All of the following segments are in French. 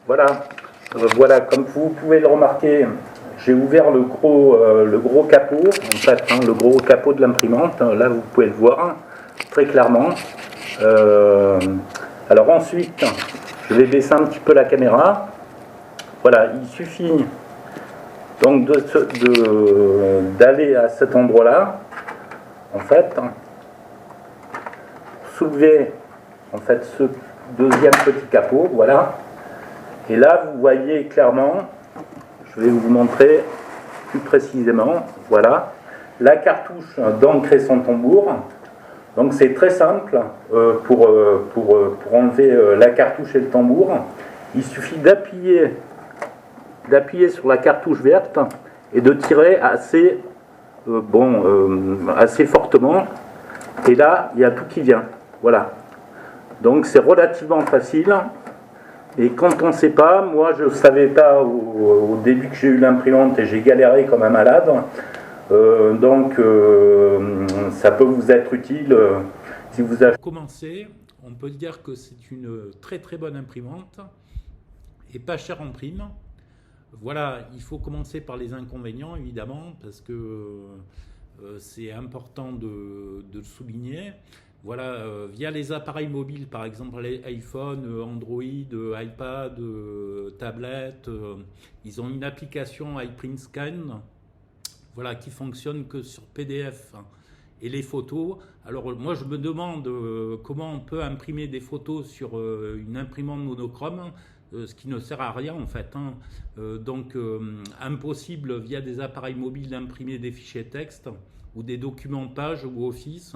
Voilà, voilà, comme vous pouvez le remarquer, j'ai ouvert le gros capot, en fait, hein, le gros capot de l'imprimante. Là, vous pouvez le voir très clairement. Euh, alors ensuite, je vais baisser un petit peu la caméra. Voilà, il suffit donc d'aller à cet endroit-là, en fait, soulever en fait ce deuxième petit capot, voilà. Et là, vous voyez clairement, je vais vous montrer plus précisément, voilà, la cartouche d'encre et son tambour. Donc c'est très simple pour enlever la cartouche et le tambour. Il suffit d'appuyer sur la cartouche verte et de tirer assez, assez fortement. Et là, il y a tout qui vient. Voilà. Donc c'est relativement facile. Et quand on ne sait pas, moi je ne savais pas au début que j'ai eu l'imprimante et j'ai galéré comme un malade. Donc ça peut vous être utile si vous avez... Pour commencer, on peut dire que c'est une très très bonne imprimante et pas chère en prime. Voilà, il faut commencer par les inconvénients évidemment parce que c'est important de le souligner. Voilà, via les appareils mobiles, par exemple les iPhone, Android, iPad, tablette, ils ont une application iPrint Scan, voilà, qui fonctionne que sur PDF. Et les photos, alors moi je me demande comment on peut imprimer des photos sur une imprimante monochrome, ce qui ne sert à rien en fait. Hein. Donc impossible via des appareils mobiles d'imprimer des fichiers texte ou des documents pages ou Office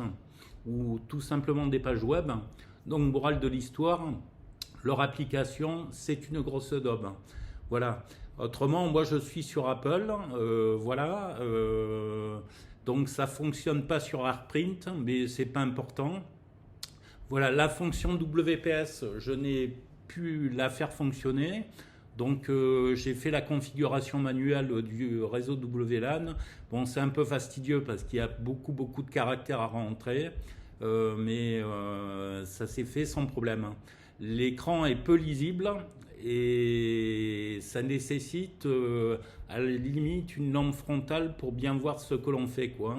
ou tout simplement des pages web. Donc morale de l'histoire, leur application c'est une grosse daube. Voilà. Autrement, moi je suis sur Apple, voilà. Donc ça fonctionne pas sur ArtPrint, mais c'est pas important. Voilà, la fonction WPS, je n'ai pu la faire fonctionner. Donc j'ai fait la configuration manuelle du réseau WLAN. Bon, c'est un peu fastidieux parce qu'il y a beaucoup de caractères à rentrer, mais ça s'est fait sans problème. L'écran est peu lisible et ça nécessite à la limite une lampe frontale pour bien voir ce que l'on fait, quoi.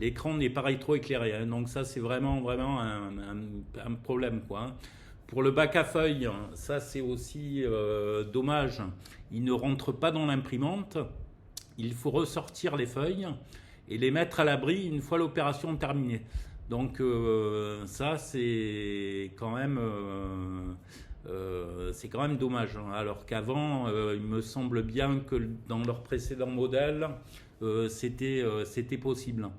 L'écran n'est pas rétro-éclairé, hein, donc ça c'est vraiment un problème, quoi. Pour le bac à feuilles, ça c'est aussi dommage, il ne rentre pas dans l'imprimante, il faut ressortir les feuilles et les mettre à l'abri une fois l'opération terminée. Donc ça c'est quand même dommage, hein. Alors qu'avant, il me semble bien que dans leur précédent modèle, c'était possible.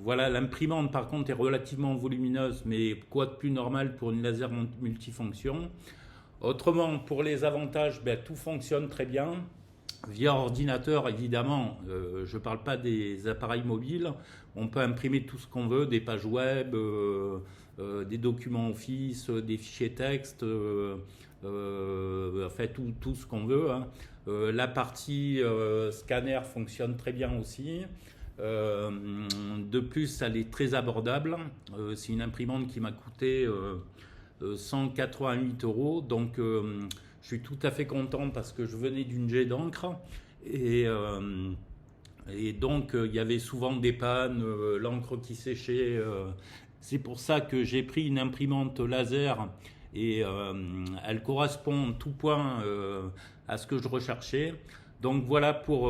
Voilà, l'imprimante par contre est relativement volumineuse, mais quoi de plus normal pour une laser multifonction. Autrement, pour les avantages, ben, tout fonctionne très bien. Via ordinateur, évidemment, je ne parle pas des appareils mobiles. On peut imprimer tout ce qu'on veut, des pages web, des documents Office, des fichiers texte, enfin tout ce qu'on veut, hein. La partie scanner fonctionne très bien aussi. De plus, elle est très abordable. C'est une imprimante qui m'a coûté 188 €. Donc, je suis tout à fait content parce que je venais d'une jet d'encre et donc il y avait souvent des pannes, l'encre qui séchait. C'est pour ça que j'ai pris une imprimante laser et elle correspond en tout point à ce que je recherchais. Donc voilà pour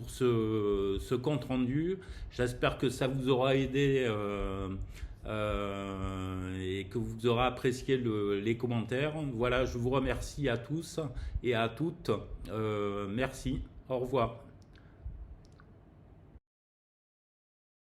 ce compte rendu. J'espère que ça vous aura aidé et que vous aurez apprécié les commentaires. Voilà, je vous remercie à tous et à toutes. Merci, au revoir.